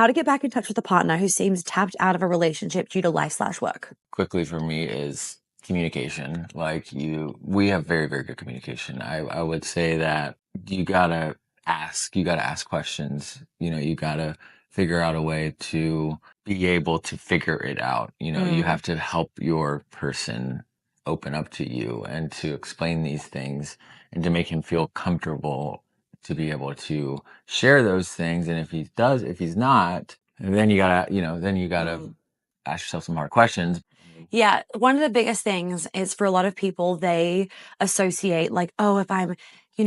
How to get back in touch with a partner who seems tapped out of a relationship due to life/work. Quickly for me is communication. We have very, very good communication. I would say that you gotta you gotta ask questions. You gotta figure out a way to be able to figure it out. You have to help your person open up to you and to explain these things and to make him feel comfortable to be able to share those things. And if he's not, then you gotta ask yourself some hard questions. Yeah, one of the biggest things is for a lot of people, they associate like, oh, if I'm,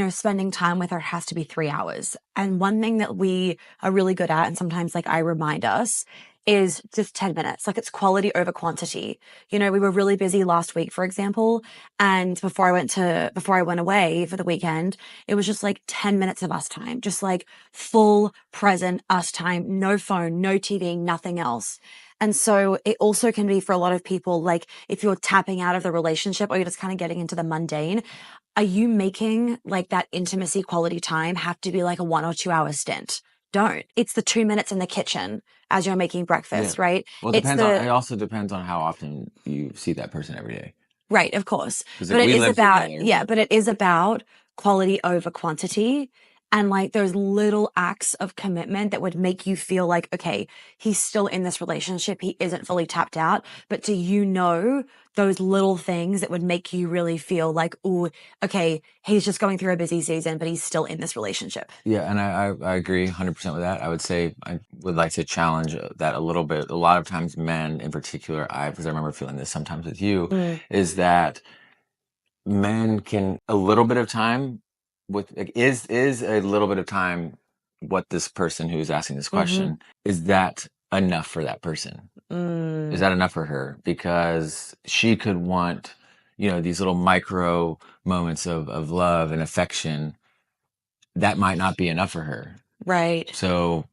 spending time with her, it has to be 3 hours. And one thing that we are really good at, and sometimes like I remind us, is just 10 minutes. Like it's quality over quantity. We were really busy last week, for example. And before I went away for the weekend, it was just like 10 minutes of us time, just like full present us time, no phone, no TV, nothing else. And so it also can be for a lot of people, like if you're tapping out of the relationship or you're just kind of getting into the mundane, are you making like that intimacy quality time have to be like a 1 or 2 hour stint? Don't. It's the 2 minutes in the kitchen as you're making breakfast, right? Well, it also depends on how often you see that person every day. Right, of course. But it is about, but it is about quality over quantity. And like those little acts of commitment that would make you feel like, okay, he's still in this relationship. He isn't fully tapped out. But do you know those little things that would make you really feel like, oh, okay, he's just going through a busy season, but he's still in this relationship. Yeah. And I agree 100% with that. I would say I would like to challenge that a little bit. A lot of times men in particular, because I remember feeling this sometimes with you, is that men can a little bit of time is a little bit of time what this person who's asking this question, is that enough for that person? Is that enough for her? Because she could want, these little micro moments of love and affection that might not be enough for her. Right. So,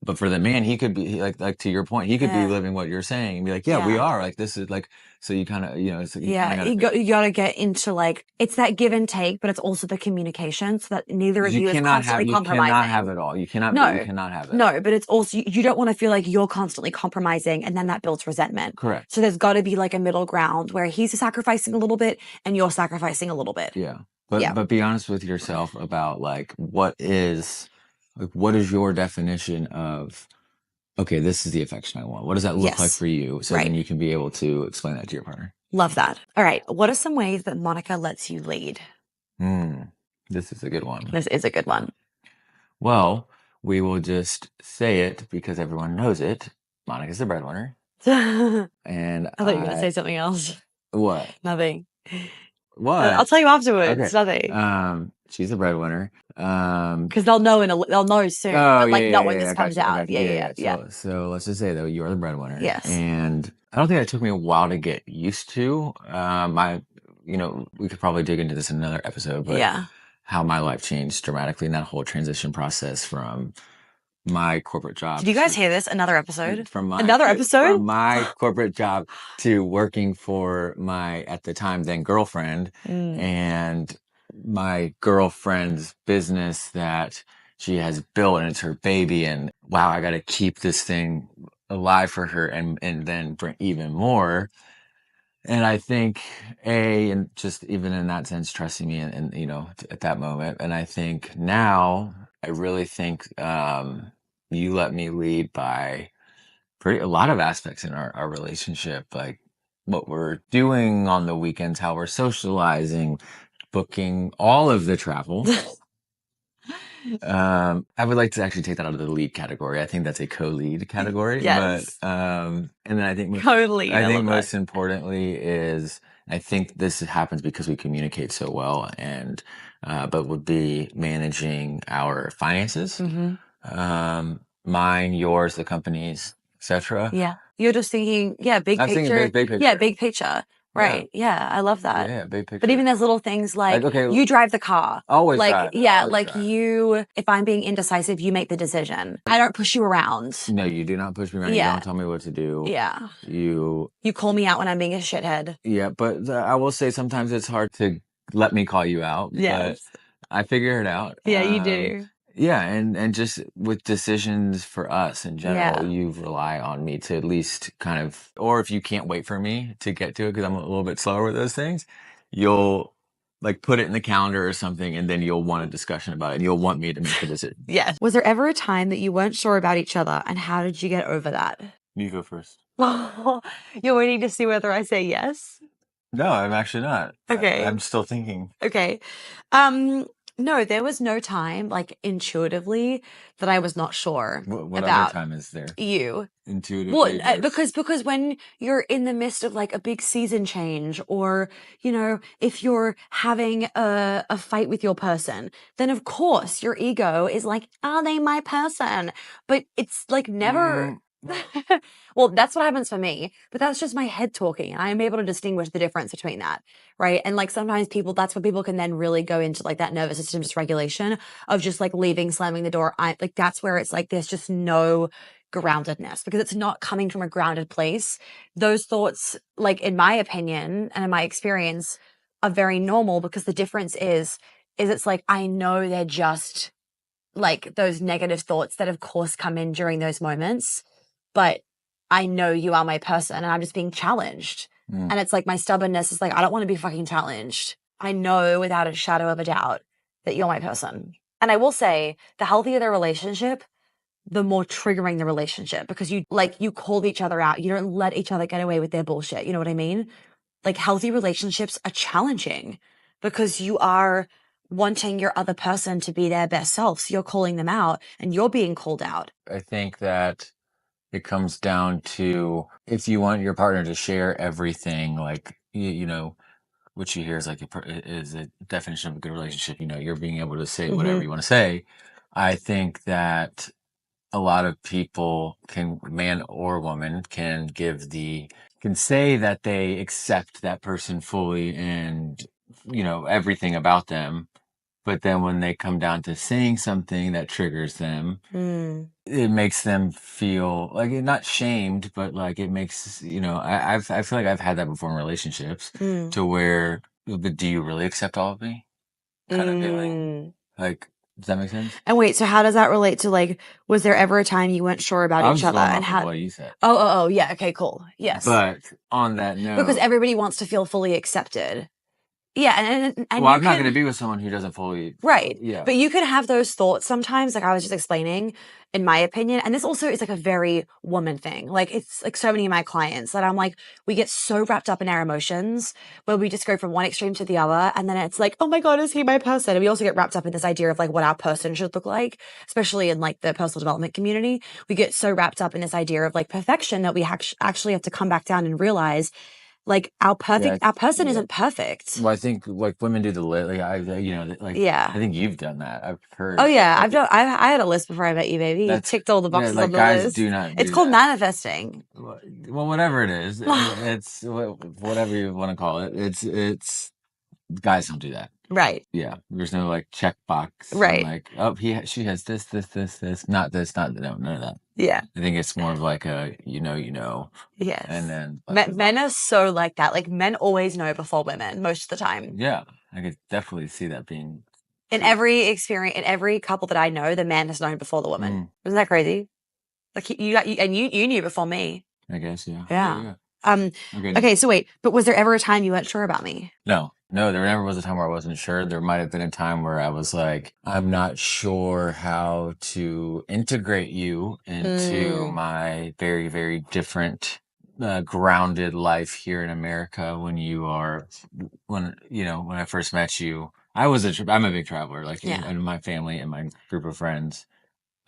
but for the man, he could be like to your point, he could be living what you're saying and be like, we are like, this is like, so you kind of, you gotta get into like, it's that give and take, but it's also the communication so that neither of you is constantly compromising. You cannot have it all. You cannot have it. No, but it's also, you don't want to feel like you're constantly compromising and then that builds resentment. Correct. So there's got to be like a middle ground where he's sacrificing a little bit and you're sacrificing a little bit. Yeah. But be honest with yourself about like, what is your definition of, okay, this is the affection I want. What does that look like for you? So then you can be able to explain that to your partner. Love that. All right. What are some ways that Monica lets you lead? This is a good one. This is a good one. Well, we will just say it because everyone knows it. Monica's the breadwinner. And I thought you were going to say something else. What? Nothing. What? I'll tell you afterwards. Okay. Nothing. She's a breadwinner. Because they'll know soon. Oh, not when this comes out. Yeah. So let's just say though, you are the breadwinner. Yes. And I don't think it took me a while to get used to. We could probably dig into this in another episode, but how my life changed dramatically in that whole transition process from my corporate job. Did you guys hear this? Another episode? Another episode? From my corporate job to working for my, at the time, then girlfriend, and my girlfriend's business that she has built, and it's her baby. And wow, I got to keep this thing alive for her and then bring even more. And I think and just even in that sense, trusting me and at that moment. And I think now I really think, you let me lead by a lot of aspects in our relationship, like what we're doing on the weekends, how we're socializing, booking all of the travel. I would like to actually take that out of the lead category. I think that's a co-lead category. Yes. But, and then I think co-lead. I think most importantly is, I think this happens because we communicate so well, and but would be managing our finances, mine, yours, the company's, etc. Yeah, you're just thinking, big picture. Thinking big picture. Yeah, big picture. Right. Yeah, I love that. Yeah, big picture. But even there's little things like you drive the car. Always like drive. If I'm being indecisive, you make the decision. I don't push you around. No, you do not push me around. You don't tell me what to do. Yeah. You call me out when I'm being a shithead. Yeah, but I will say sometimes it's hard to let me call you out. Yes. But I figure it out. Yeah, you do. Yeah, and just with decisions for us in general, Yeah. you rely on me to at least kind of, or if you can't wait for me to get to it because I'm a little bit slower with those things, you'll like put it in the calendar or something, and then you'll want a discussion about it, and you'll want me to make the decision. Yes. Was there ever a time that you weren't sure about each other, and how did you get over that? You go first. You're waiting to see whether I say yes? No, I'm actually not. Okay. I'm still thinking. Okay. Um, no, there was no time, like intuitively, that I was not sure What other about time is there? you. Intuitively, Because when you're in the midst of like a big season change, or if you're having a fight with your person, then of course your ego is like, are they my person? But it's like never. Well, that's what happens for me, but that's just my head talking. I am able to distinguish the difference between that, right? And like sometimes that's where people can then really go into like that nervous system dysregulation of just like leaving, slamming the door. Like that's where it's like there's just no groundedness because it's not coming from a grounded place. Those thoughts, like in my opinion and in my experience, are very normal because the difference is it's like I know they're just like those negative thoughts that of course come in during those moments, but I know you are my person and I'm just being challenged. And it's like my stubbornness is like, I don't want to be fucking challenged. I know without a shadow of a doubt that you're my person. And I will say the healthier the relationship, the more triggering the relationship because you call each other out. You don't let each other get away with their bullshit. You know what I mean? Like healthy relationships are challenging because you are wanting your other person to be their best self. So you're calling them out and you're being called out. I think that it comes down to if you want your partner to share everything, like what you hear is like is a definition of a good relationship. You're being able to say whatever you want to say. I think that a lot of people can, man or woman, can say that they accept that person fully and everything about them, but then when they come down to saying something that triggers them, it makes them feel like not shamed, but like it makes I feel like I've had that before in relationships to where, but do you really accept all of me? Kind of feeling. Like, does that make sense? And wait, so how does that relate to like, was there ever a time you weren't sure about I'm each just other going and off of how? what you said. Oh, yeah. Okay, cool. Yes. But on that Because note, everybody wants to feel fully accepted. Yeah, and well, you I'm not can, going to be with someone who doesn't fully. right. Yeah. But you can have those thoughts sometimes, like I was just explaining, in my opinion. And this also is like a very woman thing. Like it's like so many of my clients that I'm like, we get so wrapped up in our emotions where we just go from one extreme to the other. And then it's like, oh my God, is he my person? And we also get wrapped up in this idea of like what our person should look like, especially in like the personal development community. We get so wrapped up in this idea of like perfection that we actually have to come back down and realize like our person isn't perfect. Well, I think like women do the list. Like Yeah. I think you've done that. I've heard. Oh yeah, I had a list before I met you, baby. You ticked all the boxes like on the guys list. do not. It's Do called that. manifesting. Well, whatever it is, it's whatever you want to call it. It's guys don't do that. Right. Yeah, there's no like check box. Right. Like, oh, she has this, not this, not no, none of that. Yeah. I think it's more of like a Yes. and then Men are so like that. Like men always know before women most of the time. Yeah, I could definitely see that being in every experience, in every couple that I know, the man has known before the woman. Isn't that crazy? Like you knew before me. I guess, yeah. Yeah. Okay. Okay, so wait, but was there ever a time you weren't sure about me? No, there never was a time where I wasn't sure. There might have been a time where I was like, I'm not sure how to integrate you into my very, very different, grounded life here in America. When I first met you, I'm a big traveler, like in my family and my group of friends.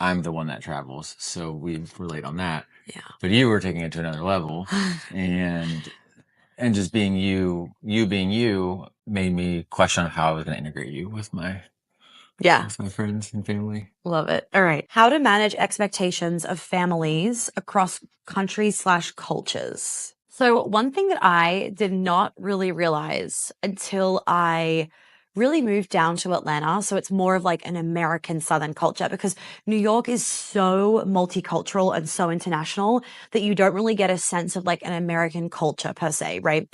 I'm the one that travels, so we relate on that. Yeah. But you were taking it to another level, and just being being you, made me question how I was going to integrate you with my friends and family. Love it. All right. How to manage expectations of families across countries/cultures. So one thing that I did not really realize until I really moved down to Atlanta. So it's more of like an American Southern culture because New York is so multicultural and so international that you don't really get a sense of like an American culture per se, right?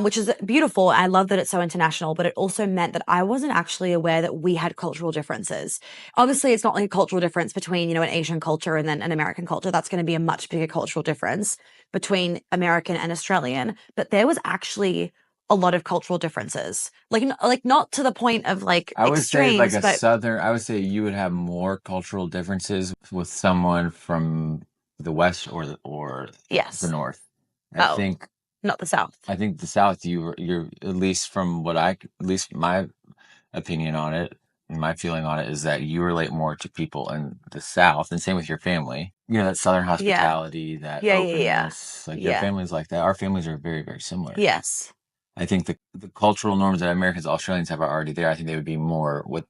which is beautiful. I love that it's so international, but it also meant that I wasn't actually aware that we had cultural differences. Obviously, it's not like a cultural difference between, an Asian culture and then an American culture. That's going to be a much bigger cultural difference between American and Australian. But there was actually a lot of cultural differences, like not to the point of like I would say like extremes, a but southern, I would say you would have more cultural differences with someone from the west or the yes. north. I Oh, think not the South. I think the south you're at least from at least my opinion on it, and my feeling on it is that you relate more to people in the south, and same with your family. You know, that southern Yeah. hospitality, that Yeah. Yeah. Yeah. openness, like your Yeah. family's like that. Our families are very, very similar. Yes. I think the cultural norms that Americans, Australians have are already there. I think they would be more with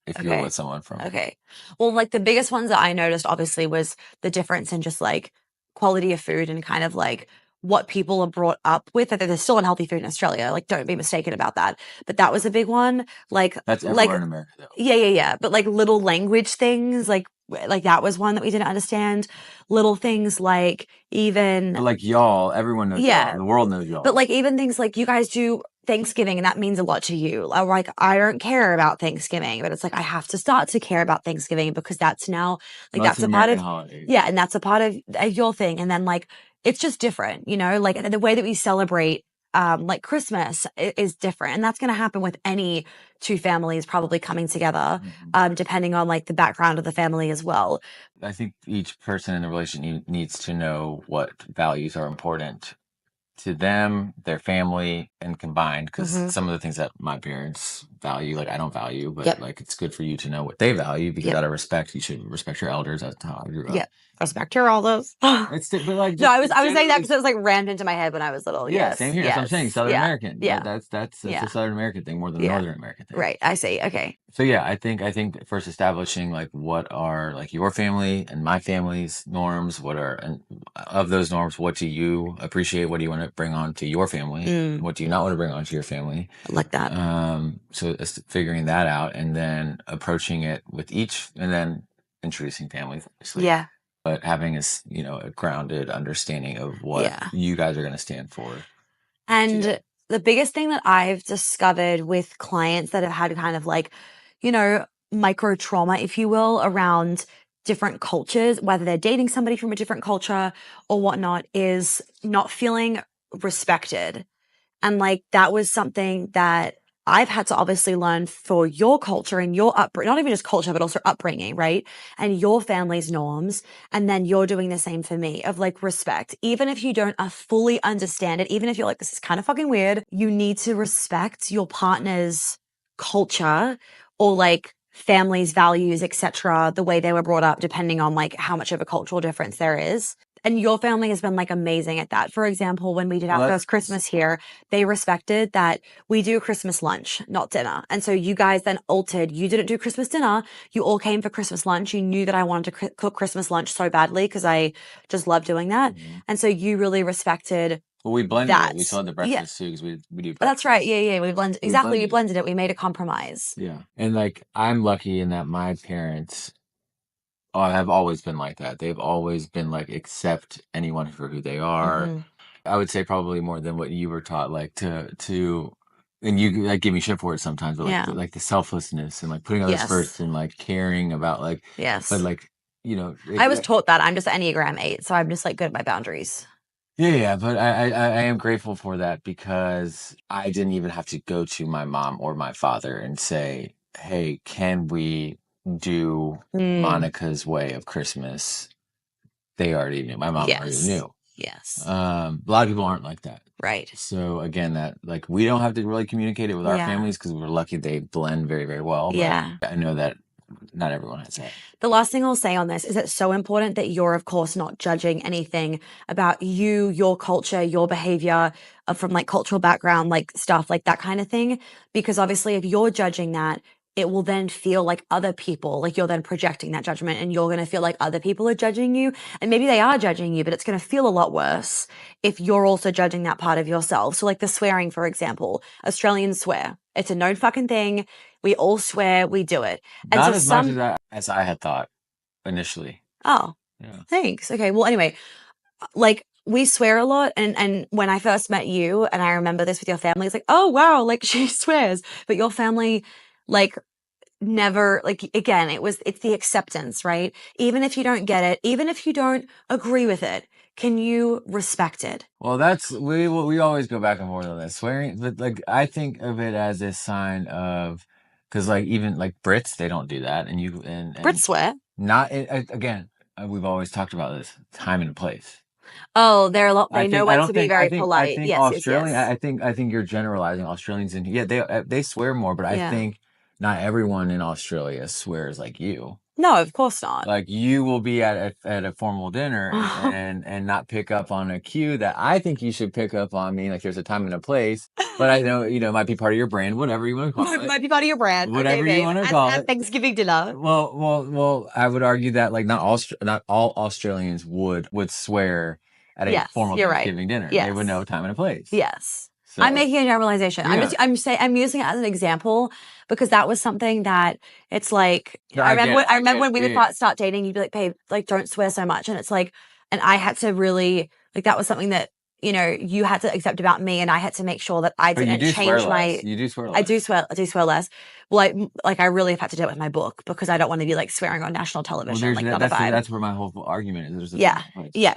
if you were Okay. with someone from. Okay. Well, like the biggest ones that I noticed obviously was the difference in just like quality of food and kind of like what people are brought up with. That there's still unhealthy food in Australia. Like, don't be mistaken about that. But that was a big one. That's everywhere in America, though. Yeah, yeah, yeah. But like little language things, like that was one that we didn't understand. Little things like even But like y'all, everyone knows y'all. yeah, The world knows y'all. but like even things like you guys do Thanksgiving and that means a lot to you. Or like I don't care about Thanksgiving, but it's like I have to start to care about Thanksgiving because that's now like Well, that's that's an a part American of holiday. yeah, and that's a part of your thing. And then like it's just different, like the way that we celebrate like Christmas is different. And that's gonna happen with any two families probably coming together, depending on like the background of the family as well. I think each person in the relationship needs to know what values are important to them, their family, and combined. Because Mm-hmm. some of the things that my parents value, like I don't value, but Yep. like it's good for you to know what they value because Yep. out of respect, you should respect your elders. That's how I grew up. Yeah. Respect her, all those. But like, No, just I was saying that generally, because it was like rammed into my head when I was little. yeah, same Yes. here. That's what I'm saying. Yes. Southern Yeah. American. Yeah. That's Yeah. a Southern American thing more than a Yeah. Northern American thing. Right. I see. Okay. So yeah, I think first establishing like what are like your family and my family's norms, what are and of those norms, what do you appreciate, what do you want to bring on to your family, what do you not want to bring on to your family? I like that. So it's figuring that out and then approaching it with each and then introducing families, obviously. Yeah. But having a grounded understanding of what Yeah. you guys are going to stand for. And together. the biggest thing that I've discovered with clients that have had kind of like, micro trauma, if you will, around different cultures, whether they're dating somebody from a different culture or whatnot, is not feeling respected. And like that was something that I've had to obviously learn for your culture and your upbringing, not even just culture, but also upbringing, right? And your family's norms. And then you're doing the same for me of like respect. Even if you don't fully understand it, even if you're like, this is kind of fucking weird, you need to respect your partner's culture or like family's values, etc., the way they were brought up, depending on like how much of a cultural difference there is. And your family has been like amazing at that. For example, when we did our first Christmas here, they respected that we do Christmas lunch, not dinner. And so you guys then altered. You didn't do Christmas dinner. You all came for Christmas lunch. You knew that I wanted to cook Christmas lunch so badly because I just love doing that. And so you really respected Well, we blended that. it. We still had the breakfast too because we do breakfast. That's right. Yeah, yeah. We blended exactly. We blended it. We made a compromise. Yeah, and like I'm lucky in that my parents have always been like that. They've always been like accept anyone for who they are. I would say probably more than what you were taught, like to, and you like give me shit for it sometimes, but like Yeah. like the selflessness and like putting others first and like caring about like Yes. but like I was taught that. I'm just Enneagram 8, so I'm just like good at my boundaries. Yeah, but I am grateful for that because I didn't even have to go to my mom or my father and say, "Hey, can we do Monica's way of Christmas?" They already knew. My mom already knew. Yes. A lot of people aren't like that. Right. So again, that like we don't have to really communicate it with our families because we're lucky they blend very, very well. But Yeah. I know that not everyone has that. The last thing I'll say on this is it's so important that you're, of course, not judging anything about you, your culture, your behavior from like cultural background, like stuff like that kind of thing. Because obviously, if you're judging that, it will then feel like other people, like you're then projecting that judgment and you're going to feel like other people are judging you. And maybe they are judging you, but it's going to feel a lot worse if you're also judging that part of yourself. So like the swearing, for example, Australians swear. It's a known fucking thing. We all swear, we do it. And Not so as much as I had thought initially. Oh, Yeah. thanks. Okay. Well, anyway, like we swear a lot. And when I first met you, and I remember this with your family, it's like, oh, wow, like she swears. But your family, like, never, like, again, it's the acceptance, right? Even if you don't get it, even if you don't agree with it, can you respect it? Well, we always go back and forth on that swearing, but like I think of it as a sign of, because like even like Brits, they don't do that, and Brits swear. not again. We've always talked about this time and place. Oh, they're a lot. They know I when don't to be think very polite. Yes, yes, Australian. yes. I think you're generalizing Australians, and yeah, they swear more, but I Yeah. think not everyone in Australia swears like you. No, of course not. Like you will be at a formal dinner and not pick up on a cue that I think you should pick up on me. Like there's a time and a place, but I know, it might be part of your brand, whatever you want to call it. Might be part of your brand. Whatever Okay, you babe. want to call At it. Thanksgiving dinner. Well, I would argue that like not all Australians would swear at a Yes, formal you're right. Thanksgiving dinner. Yes. They would know time and a place. Yes. So, I'm making a generalization. yeah. I'm using it as an example because that was something that it's like, No, I remember when we yeah. would start dating, you'd be like, babe, like, don't swear so much. And it's like, and I had to really, like, that was something that, you had to accept about me, and I had to make sure that I didn't change my. You do swear less. I do swear less. Well, like I really have had to do it with my book because I don't want to be like swearing on national television. Like, not a vibe. That's where my whole argument is. Yeah.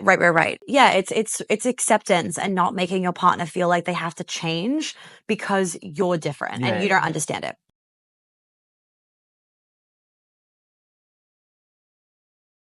Right. Yeah, it's acceptance and not making your partner feel like they have to change because you're different and you don't understand it.